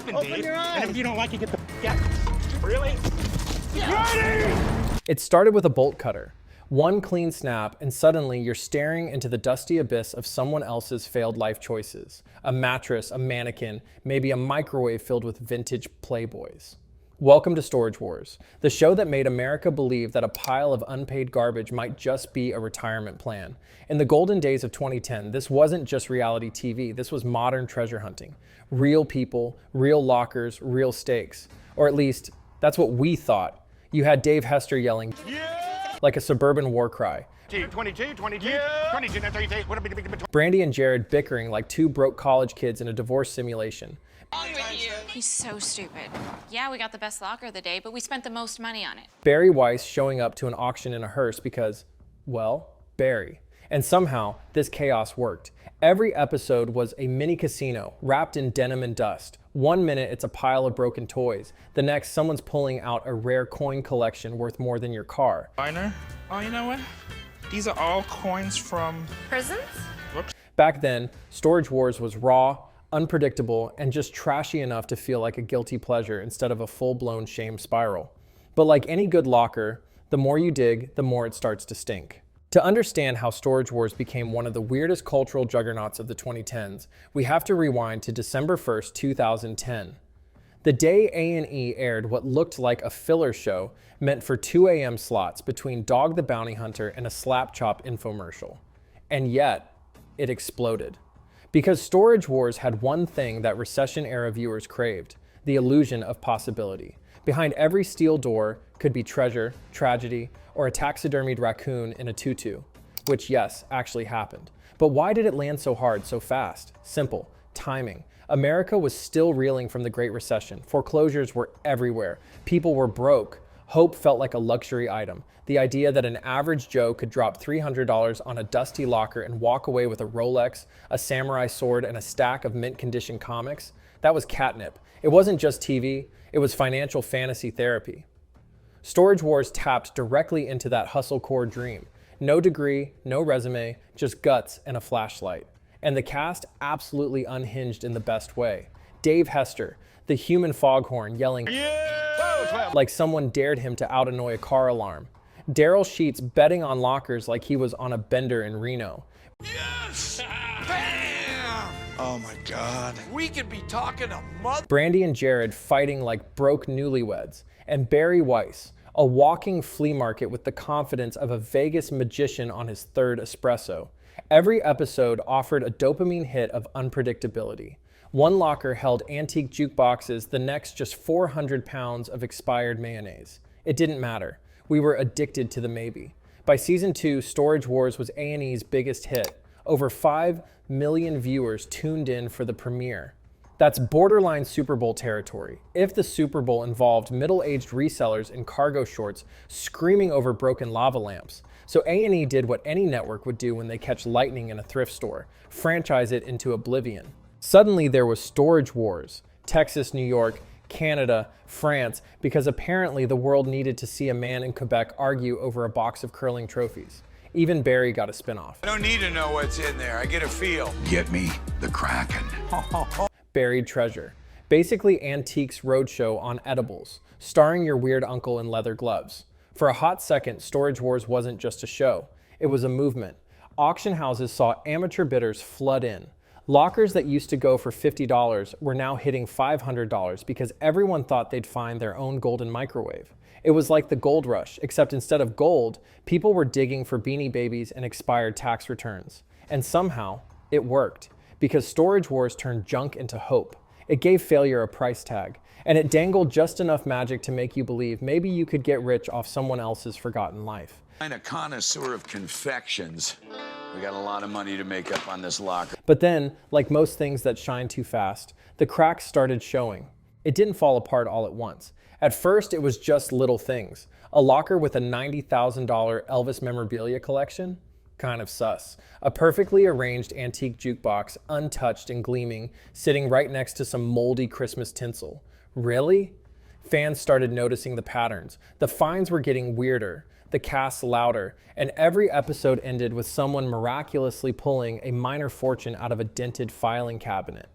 basement, Dave. And if you don't like it, get the f out. Really? Yeah. Ready! It started with a bolt cutter. One clean snap, and suddenly you're staring into the dusty abyss of someone else's failed life choices. A mattress, a mannequin, maybe a microwave filled with vintage Playboys. Welcome to Storage Wars, the show that made America believe that a pile of unpaid garbage might just be a retirement plan. In the golden days of 2010, this wasn't just reality TV, this was modern treasure hunting. Real people, real lockers, real stakes. Or at least, that's what we thought. You had Dave Hester yelling, "Yeah!" like a suburban war cry. 22, 22, yeah. 22, 22. Brandy and Jared bickering like two broke college kids in a divorce simulation. He's so stupid. Yeah, we got the best locker of the day, but we spent the most money on it. Weiss showing up to an auction in a hearse because, well, Barry. And somehow, this chaos worked. Every episode was a mini casino wrapped in denim and dust. 1 minute, it's a pile of broken toys. The next, someone's pulling out a rare coin collection worth more than your car. Minor? Oh, you know what? These are all coins from... Prisons? Whoops. Back then, Storage Wars was raw, unpredictable, and just trashy enough to feel like a guilty pleasure instead of a full-blown shame spiral. But like any good locker, the more you dig, the more it starts to stink. To understand how Storage Wars became one of the weirdest cultural juggernauts of the 2010s, we have to rewind to December 1st, 2010. The day A&E aired what looked like a filler show meant for 2 a.m. slots between Dog the Bounty Hunter and a Slap Chop infomercial. And yet, it exploded. Because Storage Wars had one thing that Recession-era viewers craved, the illusion of possibility. Behind every steel door could be treasure, tragedy, or a taxidermied raccoon in a tutu, which yes, actually happened. But why did it land so hard, so fast? Simple, timing. America was still reeling from the Great Recession. Foreclosures were everywhere. People were broke. Hope felt like a luxury item. The idea that an average Joe could drop $300 on a dusty locker and walk away with a Rolex, a samurai sword, and a stack of mint-condition comics, that was catnip. It wasn't just TV, it was financial fantasy therapy. Storage Wars tapped directly into that hustle-core dream. No degree, no resume, just guts and a flashlight. And the cast absolutely unhinged in the best way. Dave Hester, the human foghorn yelling, "Yeah!" like someone dared him to out-annoy a car alarm. Daryl Sheets betting on lockers like he was on a bender in Reno. Yes! Bam! Oh my God. We could be talking a month. Brandy and Jared fighting like broke newlyweds. And Barry Weiss, a walking flea market with the confidence of a Vegas magician on his third espresso. Every episode offered a dopamine hit of unpredictability. One locker held antique jukeboxes, the next just 400 pounds of expired mayonnaise. It didn't matter. We were addicted to the maybe. By season 2, Storage Wars was A&E's biggest hit. Over 5 million viewers tuned in for the premiere. That's borderline Super Bowl territory. If the Super Bowl involved middle-aged resellers in cargo shorts screaming over broken lava lamps. So A&E did what any network would do when they catch lightning in a thrift store, franchise it into oblivion. Suddenly there was Storage Wars, Texas, New York, Canada, France, because apparently the world needed to see a man in Quebec argue over a box of curling trophies. Even Barry got a spinoff. I don't need to know what's in there. I get a feel. Get me the Kraken. Buried Treasure. Basically Antiques Roadshow on edibles, starring your weird uncle in leather gloves. For a hot second, Storage Wars wasn't just a show. It was a movement. Auction houses saw amateur bidders flood in. Lockers that used to go for $50 were now hitting $500 because everyone thought they'd find their own golden microwave. It was like the gold rush, except instead of gold, people were digging for Beanie Babies and expired tax returns. And somehow, it worked, because Storage Wars turned junk into hope. It gave failure a price tag, and it dangled just enough magic to make you believe maybe you could get rich off someone else's forgotten life. I'm a connoisseur of confections. We got a lot of money to make up on this locker. But then, like most things that shine too fast, the cracks started showing. It didn't fall apart all at once. At first, it was just little things. A locker with a $90,000 Elvis memorabilia collection? Kind of sus. A perfectly arranged antique jukebox, untouched and gleaming, sitting right next to some moldy Christmas tinsel. Really? Fans started noticing the patterns. The finds were getting weirder, the casts louder, and every episode ended with someone miraculously pulling a minor fortune out of a dented filing cabinet.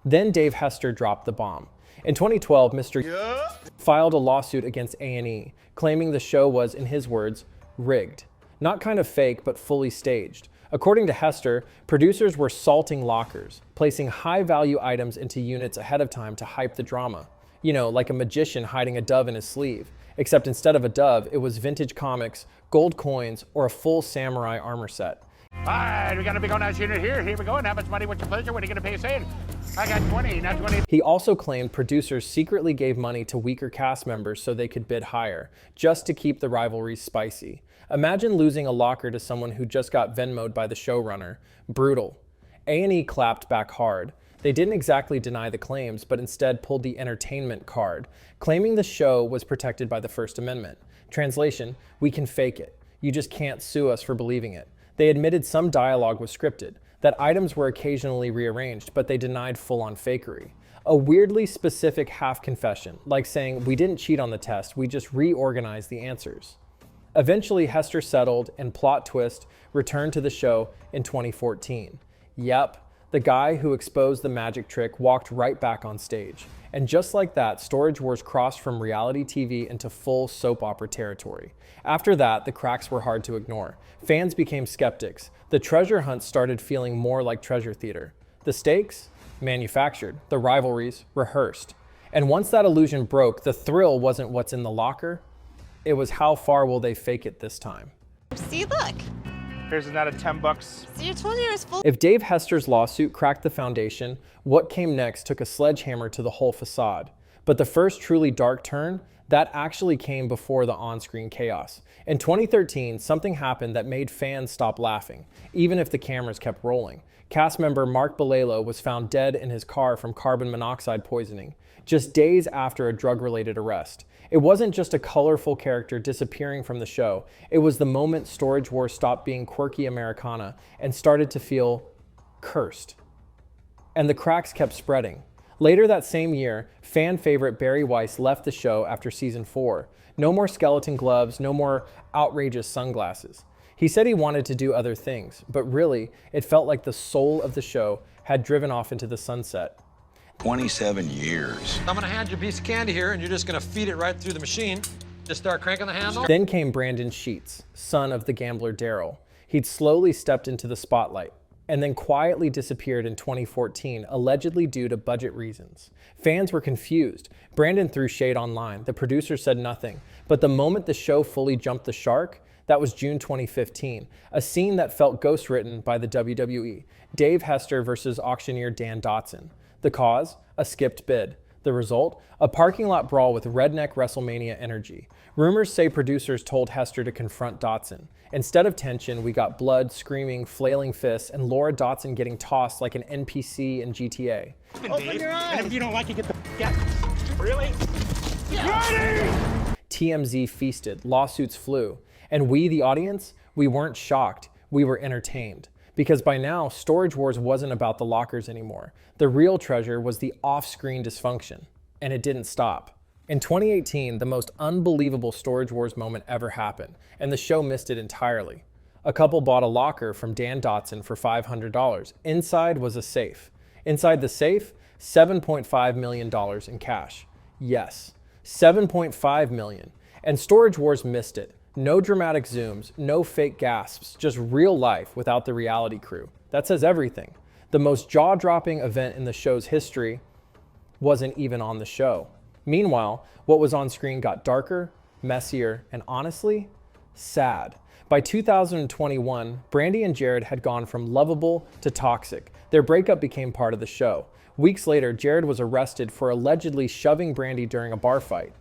Then Dave Hester dropped the bomb. In 2012, Mr. filed a lawsuit against A&E, claiming the show was, in his words, rigged. Not kind of fake, but fully staged. According to Hester, producers were salting lockers, placing high-value items into units ahead of time to hype the drama. You know, like a magician hiding a dove in his sleeve. Except instead of a dove, it was vintage comics, gold coins, or a full samurai armor set. All right, we got a big old nice unit here. Here we go. And how much money? What's your pleasure? What are you going to pay us in? I got 20, not 20. He also claimed producers secretly gave money to weaker cast members so they could bid higher, just to keep the rivalries spicy. Imagine losing a locker to someone who just got Venmo'd by the showrunner. Brutal. A&E clapped back hard. They didn't exactly deny the claims, but instead pulled the entertainment card, claiming the show was protected by the First Amendment. Translation, we can fake it. You just can't sue us for believing it. They admitted some dialogue was scripted, that items were occasionally rearranged, but they denied full-on fakery. A weirdly specific half-confession, like saying, we didn't cheat on the test, we just reorganized the answers. Eventually, Hester settled and, plot twist, returned to the show in 2014. Yep, the guy who exposed the magic trick walked right back on stage. And just like that, Storage Wars crossed from reality TV into full soap opera territory. After that, the cracks were hard to ignore. Fans became skeptics. The treasure hunt started feeling more like treasure theater. The stakes? Manufactured. The rivalries? Rehearsed. And once that illusion broke, the thrill wasn't what's in the locker. It was how far will they fake it this time. See, look. Here's another 10 bucks. See, I told you it was full. If Dave Hester's lawsuit cracked the foundation, what came next took a sledgehammer to the whole facade. But the first truly dark turn, that actually came before the on-screen chaos. In 2013, something happened that made fans stop laughing, even if the cameras kept rolling. Cast member Mark Balelo was found dead in his car from carbon monoxide poisoning, just days after a drug-related arrest. It wasn't just a colorful character disappearing from the show. It was the moment Storage Wars stopped being quirky Americana and started to feel cursed. And the cracks kept spreading. Later that same year, fan favorite Barry Weiss left the show after season 4. No more skeleton gloves, no more outrageous sunglasses. He said he wanted to do other things, but really, it felt like the soul of the show had driven off into the sunset. 27 years. I'm gonna hand you a piece of candy here, and you're just gonna feed it right through the machine. Just start cranking the handle. Then came Brandon Sheets, son of the gambler Daryl. He'd slowly stepped into the spotlight, and then quietly disappeared in 2014, allegedly due to budget reasons. Fans were confused. Brandon threw shade online. The producer said nothing. But the moment the show fully jumped the shark, that was June 2015, a scene that felt ghost-written by the WWE. Dave Hester versus auctioneer Dan Dotson. The cause? A skipped bid. The result? A parking lot brawl with redneck WrestleMania energy. Rumors say producers told Hester to confront Dotson. Instead of tension, we got blood, screaming, flailing fists, and Laura Dotson getting tossed like an NPC in GTA. Open your eyes. And if you don't like it, get the out. Really? Yeah. Ready! TMZ feasted, lawsuits flew. And we, the audience, we weren't shocked. We were entertained. Because by now, Storage Wars wasn't about the lockers anymore. The real treasure was the off-screen dysfunction. And it didn't stop. In 2018, the most unbelievable Storage Wars moment ever happened, and the show missed it entirely. A couple bought a locker from Dan Dotson for $500. Inside was a safe. Inside the safe, $7.5 million in cash. Yes, $7.5 million. And Storage Wars missed it. No dramatic zooms, no fake gasps, just real life without the reality crew. That says everything. The most jaw-dropping event in the show's history wasn't even on the show. Meanwhile, what was on screen got darker, messier, and honestly, sad. By 2021, Brandi and Jared had gone from lovable to toxic. Their breakup became part of the show. Weeks later, Jared was arrested for allegedly shoving Brandi during a bar fight.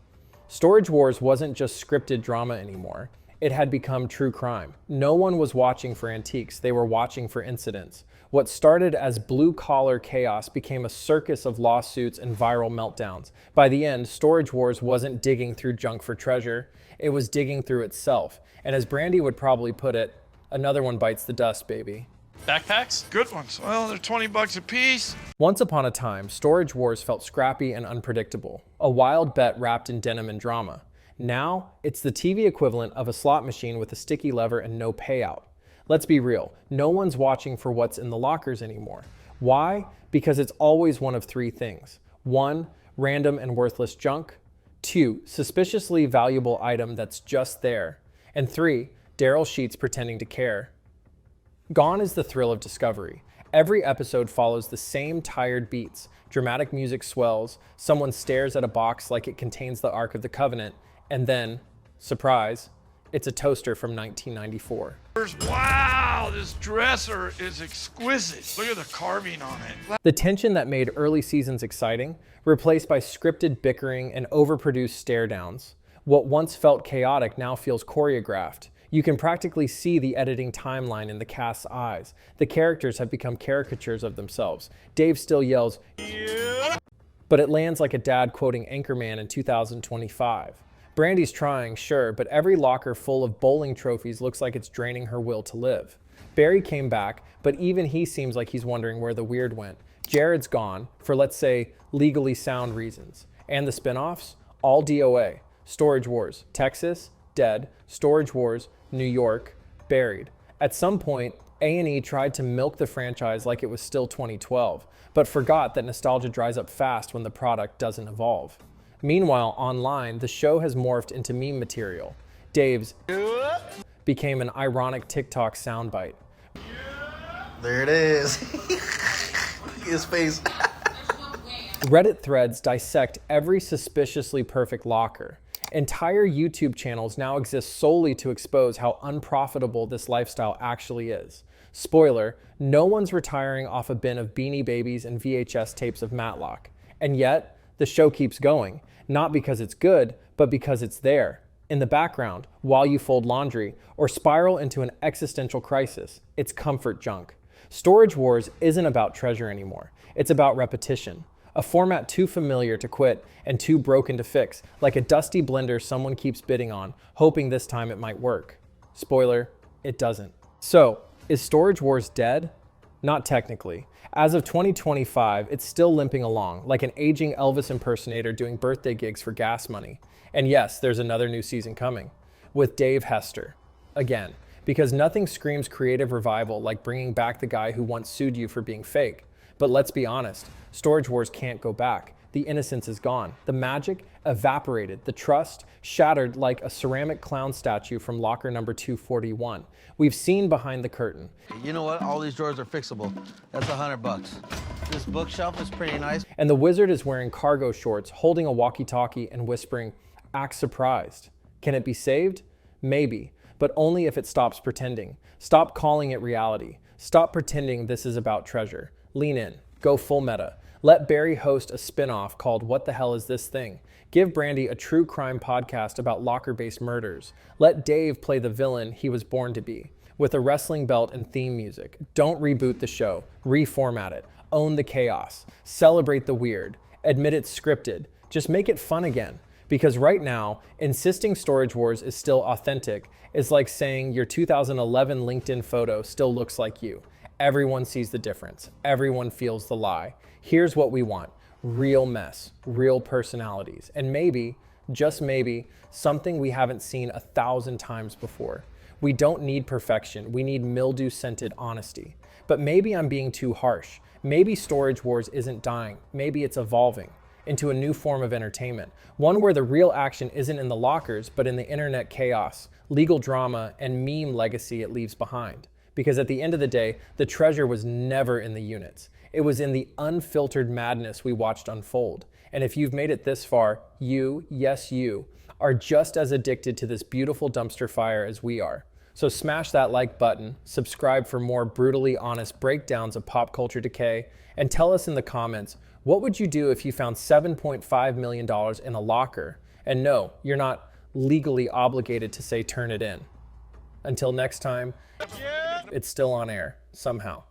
Storage Wars wasn't just scripted drama anymore. It had become true crime. No one was watching for antiques, they were watching for incidents. What started as blue-collar chaos became a circus of lawsuits and viral meltdowns. By the end, Storage Wars wasn't digging through junk for treasure, it was digging through itself. And as Brandi would probably put it, another one bites the dust, baby. Backpacks? Good ones. Well, they're 20 bucks a piece. Once upon a time, Storage Wars felt scrappy and unpredictable, a wild bet wrapped in denim and drama. Now, it's the TV equivalent of a slot machine with a sticky lever and no payout. Let's be real, no one's watching for what's in the lockers anymore. Why? Because it's always one of three things. 1, random and worthless junk. 2, suspiciously valuable item that's just there. And 3, Daryl Sheets pretending to care. Gone is the thrill of discovery. Every episode follows the same tired beats. Dramatic music swells, someone stares at a box like it contains the Ark of the Covenant, and then, surprise, it's a toaster from 1994. Wow, this dresser is exquisite. Look at the carving on it. The tension that made early seasons exciting, replaced by scripted bickering and overproduced stare-downs. What once felt chaotic now feels choreographed. You can practically see the editing timeline in the cast's eyes. The characters have become caricatures of themselves. Dave still yells, "Yeah," but it lands like a dad quoting Anchorman in 2025. Brandy's trying, sure, but every locker full of bowling trophies looks like it's draining her will to live. Barry came back, but even he seems like he's wondering where the weird went. Jared's gone, for let's say, legally sound reasons. And the spin-offs? All DOA. Storage Wars, Texas, dead. Storage Wars, New York, buried. At some point, A&E tried to milk the franchise like it was still 2012, but forgot that nostalgia dries up fast when the product doesn't evolve. Meanwhile, online, the show has morphed into meme material. Dave's became an ironic TikTok soundbite. There it is. His face. Reddit threads dissect every suspiciously perfect locker. Entire YouTube channels now exist solely to expose how unprofitable this lifestyle actually is. Spoiler, no one's retiring off a bin of Beanie Babies and VHS tapes of Matlock. And yet, the show keeps going, not because it's good, but because it's there, in the background, while you fold laundry, or spiral into an existential crisis. It's comfort junk. Storage Wars isn't about treasure anymore. It's about repetition. A format too familiar to quit and too broken to fix, like a dusty blender someone keeps bidding on, hoping this time it might work. Spoiler, it doesn't. So, is Storage Wars dead? Not technically. As of 2025, it's still limping along, like an aging Elvis impersonator doing birthday gigs for gas money. And yes, there's another new season coming, with Dave Hester. Again, because nothing screams creative revival like bringing back the guy who once sued you for being fake. But let's be honest, Storage Wars can't go back. The innocence is gone. The magic evaporated. The trust shattered like a ceramic clown statue from locker number 241. We've seen behind the curtain. You know what? All these drawers are fixable. That's $100. This bookshelf is pretty nice. And the wizard is wearing cargo shorts, holding a walkie-talkie and whispering, "Act surprised." Can it be saved? Maybe, but only if it stops pretending. Stop calling it reality. Stop pretending this is about treasure. Lean in. Go full meta. Let Barry host a spin-off called What the Hell Is This Thing? Give Brandy a true crime podcast about locker-based murders. Let Dave play the villain he was born to be, with a wrestling belt and theme music. Don't reboot the show. Reformat it. Own the chaos. Celebrate the weird. Admit it's scripted. Just make it fun again. Because right now, insisting Storage Wars is still authentic is like saying your 2011 LinkedIn photo still looks like you. Everyone sees the difference. Everyone feels the lie. Here's what we want. Real mess, real personalities, and maybe, just maybe, something we haven't seen 1,000 times before. We don't need perfection. We need mildew-scented honesty. But maybe I'm being too harsh. Maybe Storage Wars isn't dying. Maybe it's evolving into a new form of entertainment. One where the real action isn't in the lockers, but in the internet chaos, legal drama, and meme legacy it leaves behind. Because at the end of the day, the treasure was never in the units. It was in the unfiltered madness we watched unfold. And if you've made it this far, you, yes you, are just as addicted to this beautiful dumpster fire as we are. So smash that like button, subscribe for more brutally honest breakdowns of pop culture decay, and tell us in the comments, what would you do if you found $7.5 million in a locker? And no, you're not legally obligated to say turn it in. Until next time, it's still on air, somehow.